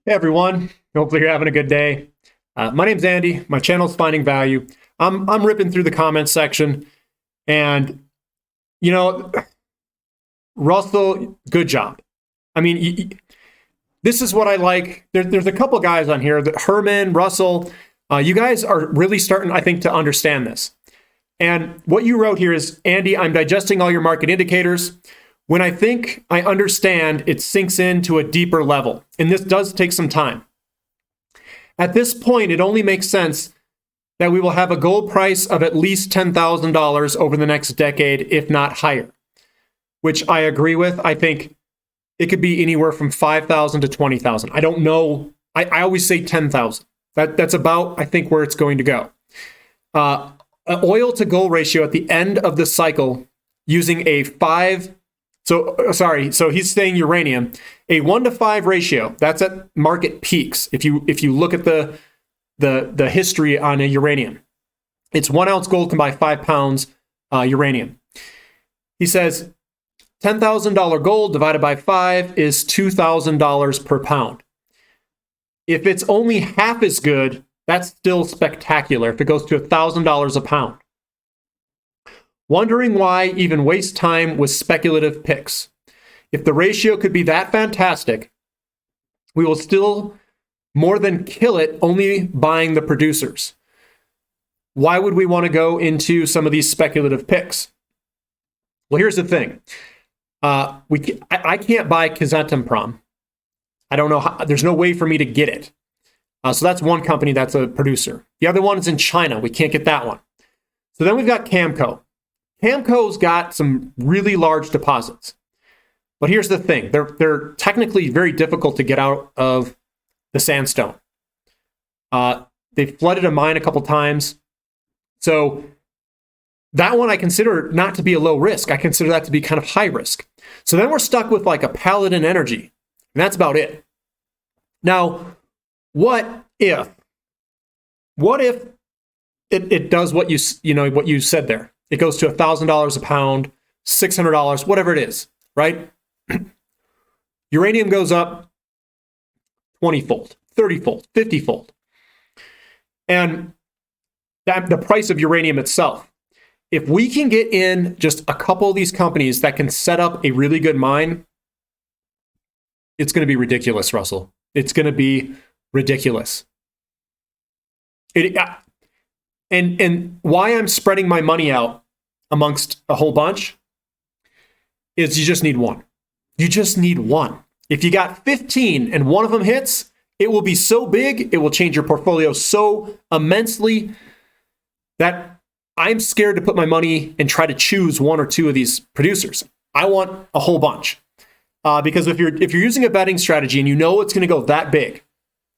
Hey everyone, hopefully you're having a good day. My name's Andy. My channel's Finding Value. I'm ripping through the comments section, and you know, Russell, good job. I mean, this is what I like. There's a couple guys on here, Herman, Russell. You guys are really starting, I think, to understand this. And what you wrote here is, Andy, I'm digesting all your market indicators. When I think I understand, it sinks into a deeper level. And this does take some time. At this point, it only makes sense that we will have a gold price of at least $10,000 over the next decade, if not higher, which I agree with. I think it could be anywhere from 5,000 to 20,000. I don't know. I always say 10,000. That's about, I think, where it's going to go. An oil to gold ratio at the end of the cycle using a so he's saying uranium, a 1-to-5 ratio. That's at market peaks. If you look at the history on a uranium, it's 1 ounce gold can buy 5 pounds uranium. He says $10,000 gold divided by 5 is $2,000 per pound. If it's only half as good, that's still spectacular. If it goes to $1,000 a pound. Wondering why even waste time with speculative picks. If the ratio could be that fantastic, we will still more than kill it only buying the producers. Why would we want to go into some of these speculative picks? Well, here's the thing. I can't buy Kazatomprom. I don't know how, there's no way for me to get it. So that's one company that's a producer. The other one is in China. We can't get that one. So then we've got Camco. Camco's got some really large deposits. But here's the thing. They're technically very difficult to get out of the sandstone. They've flooded a mine a couple times. So that one I consider not to be a low risk. I consider that to be kind of high risk. So then we're stuck with like a Paladin Energy. And that's about it. Now, what if it does what you said there? It goes to $1,000 a pound, $600, whatever it is, right? Uranium goes up 20-fold, 30-fold, 50-fold. And the price of uranium itself. If we can get in just a couple of these companies that can set up a really good mine, it's going to be ridiculous, Russell. It's going to be ridiculous. And why I'm spreading my money out amongst a whole bunch is you just need one. You just need one. If you got 15 and one of them hits, it will be so big, it will change your portfolio so immensely that I'm scared to put my money and try to choose one or two of these producers. I want a whole bunch. Because if you're using a betting strategy and you know it's going to go that big,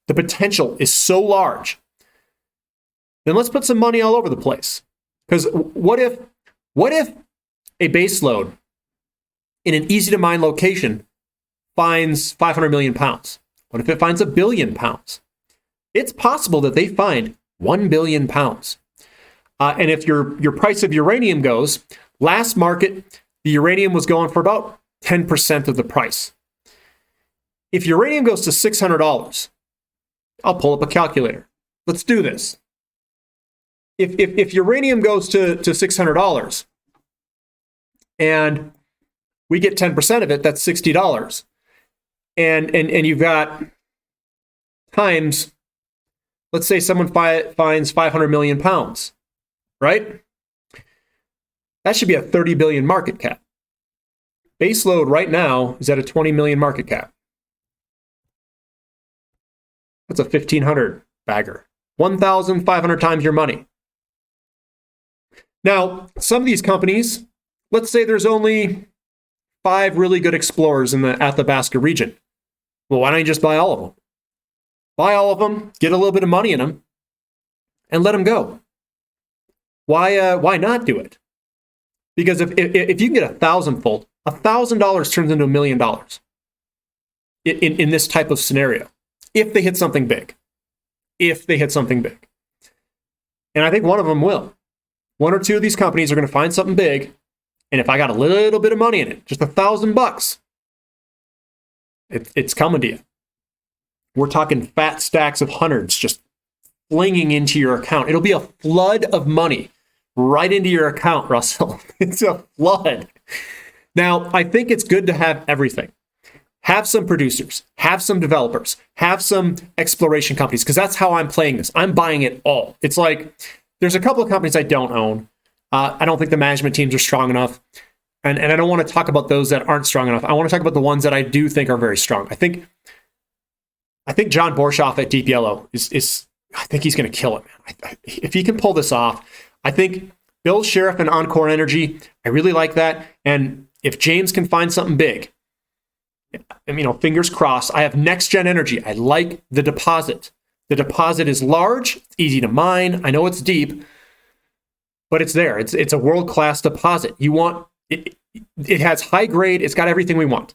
the potential is so large, then let's put some money all over the place. Because what if a base load in an easy to mine location finds 500 million pounds? What if it finds 1 billion pounds? It's possible that they find 1 billion pounds. And if your price of uranium goes, last market, the uranium was going for about 10% of the price. If uranium goes to $600, I'll pull up a calculator. Let's do this. If uranium goes to $600 and we get 10% of it, that's $60. And you've got times, let's say someone finds 500 million pounds, right? That should be a 30 billion market cap. Base load right now is at a 20 million market cap. That's a 1,500 bagger. 1,500 times your money. Now, some of these companies, let's say there's only 5 really good explorers in the Athabasca region. Well, why don't you just buy all of them? Buy all of them, get a little bit of money in them, and let them go. Why not do it? Because if you can get 1,000-fold, $1,000 turns into $1 million in this type of scenario. If they hit something big. And I think one of them will. One or two of these companies are going to find something big. And if I got a little bit of money in it, just $1,000, it's coming to you. we're talking fat stacks of hundreds just flinging into your account. It'll be a flood of money right into your account, Russell. It's a flood. Now, I think it's good to have everything. Have some producers, have some developers, have some exploration companies, because that's how I'm playing this. I'm buying it all. It's like there's a couple of companies I don't own. I don't think the management teams are strong enough. And I don't want to talk about those that aren't strong enough. I want to talk about the ones that I do think are very strong. I think John Borshoff at Deep Yellow is I think he's going to kill it, man. If he can pull this off, I think Bill Sheriff and Encore Energy, I really like that. And if James can find something big, fingers crossed. I have Next Gen Energy. I like the deposit. The deposit is large, it's easy to mine. I know it's deep, but it's there. It's a world-class deposit. You want it. It has high grade. It's got everything we want.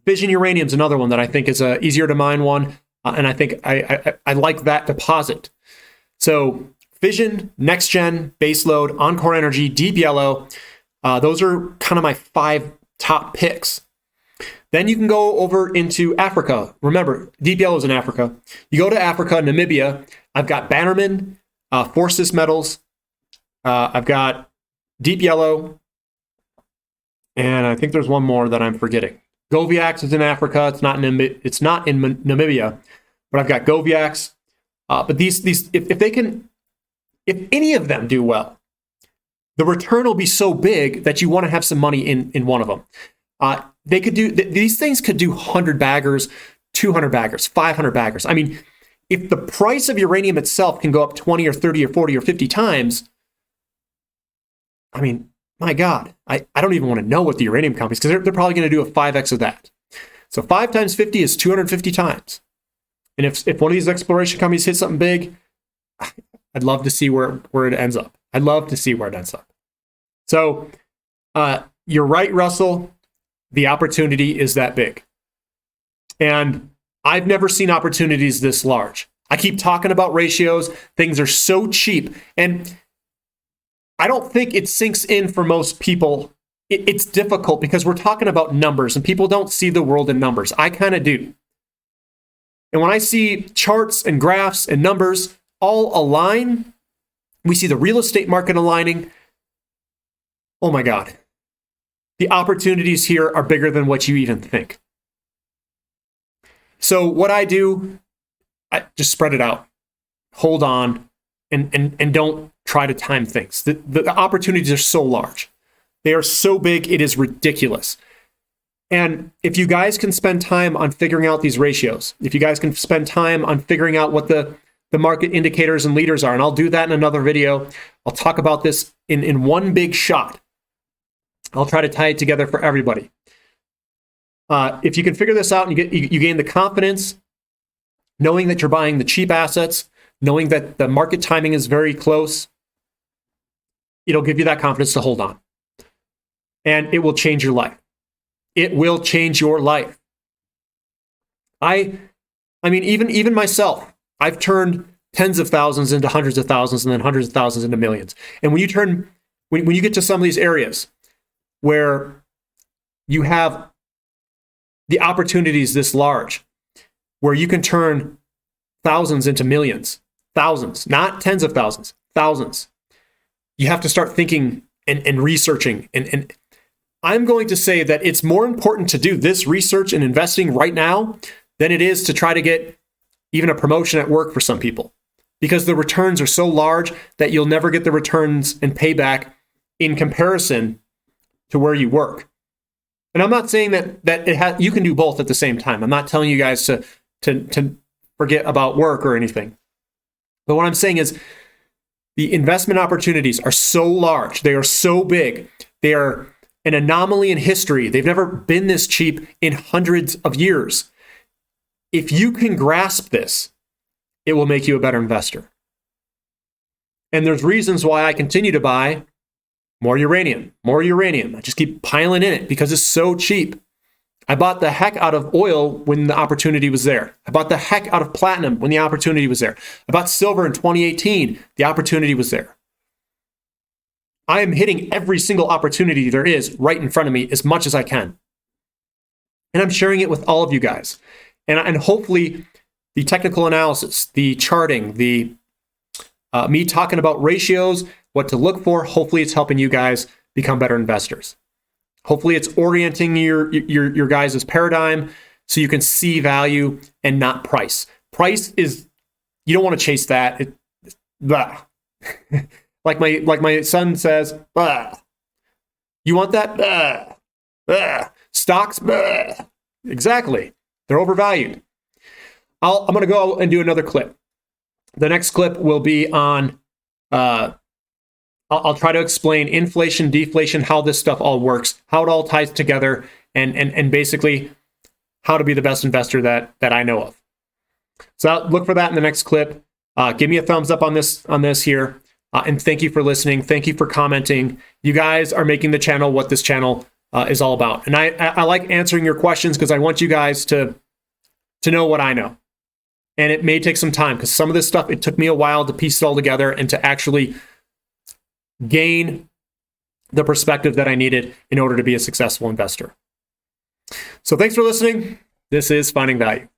Fission Uranium is another one that I think is a easier to mine one, and I think I like that deposit. So Fission, Next Gen, Baseload, Encore Energy, Deep Yellow. Those are kind of my 5 top picks. Then you can go over into Africa. Remember, Deep Yellow is in Africa. You go to Africa, Namibia. I've got Bannerman, Forces Metals. I've got Deep Yellow. And I think there's one more that I'm forgetting. Goviax is in Africa. It's not in Namibia. But I've got Goviax. But these if any of them do well, the return will be so big that you want to have some money in one of them. These things could do 100 baggers, 200 baggers, 500 baggers. I mean, if the price of uranium itself can go up 20 or 30 or 40 or 50 times, I mean, my God, I don't even want to know what the uranium companies, because they're probably going to do a 5x of that. So 5 times 50 is 250 times. And if one of these exploration companies hits something big, I'd love to see where it ends up. I'd love to see where it ends up. So you're right, Russell. The opportunity is that big. And I've never seen opportunities this large. I keep talking about ratios. Things are so cheap. And I don't think it sinks in for most people. It's difficult because we're talking about numbers and people don't see the world in numbers. I kind of do. And when I see charts and graphs and numbers all align, we see the real estate market aligning. Oh my God. The opportunities here are bigger than what you even think. So what I do, I just spread it out, hold on, and don't try to time things. The opportunities are so large. They are so big, it is ridiculous. And if you guys can spend time on figuring out these ratios, if you guys can spend time on figuring out what the market indicators and leaders are, and I'll do that in another video. I'll talk about this in one big shot. I'll try to tie it together for everybody. If you can figure this out and you gain the confidence, knowing that you're buying the cheap assets, knowing that the market timing is very close, it'll give you that confidence to hold on. And it will change your life. It will change your life. I mean, even myself, I've turned tens of thousands into hundreds of thousands and then hundreds of thousands into millions. And when you get to some of these areas where you have the opportunities this large, where you can turn thousands into millions, thousands, not tens of thousands, thousands. You have to start thinking and researching. And I'm going to say that it's more important to do this research and investing right now than it is to try to get even a promotion at work for some people, because the returns are so large that you'll never get the returns and payback in comparison to where you work. And I'm not saying that you can do both at the same time. I'm not telling you guys to forget about work or anything. But what I'm saying is the investment opportunities are so large. They are so big. They are an anomaly in history. They've never been this cheap in hundreds of years. If you can grasp this, it will make you a better investor. And there's reasons why I continue to buy more uranium. I just keep piling in it because it's so cheap. I bought the heck out of oil when the opportunity was there. I bought the heck out of platinum when the opportunity was there. I bought silver in 2018. The opportunity was there. I am hitting every single opportunity there is right in front of me as much as I can. And I'm sharing it with all of you guys. And hopefully the technical analysis, the charting, the me talking about ratios, what to look for, hopefully it's helping you guys become better investors. Hopefully it's orienting your guys' paradigm so you can see value and not price. Price is, you don't want to chase that. Blah. like my son says, blah. You want that? Blah. Blah. Stocks? Blah. Exactly. They're overvalued. I'm going to go and do another clip. The next clip will be on, I'll try to explain inflation, deflation, how this stuff all works, how it all ties together, and basically how to be the best investor that I know of. So look for that in the next clip. Give me a thumbs up on this here. And thank you for listening. Thank you for commenting. You guys are making the channel what this channel is all about. And I like answering your questions because I want you guys to know what I know. And it may take some time because some of this stuff, it took me a while to piece it all together and to actually gain the perspective that I needed in order to be a successful investor. So thanks for listening. This is Finding Value.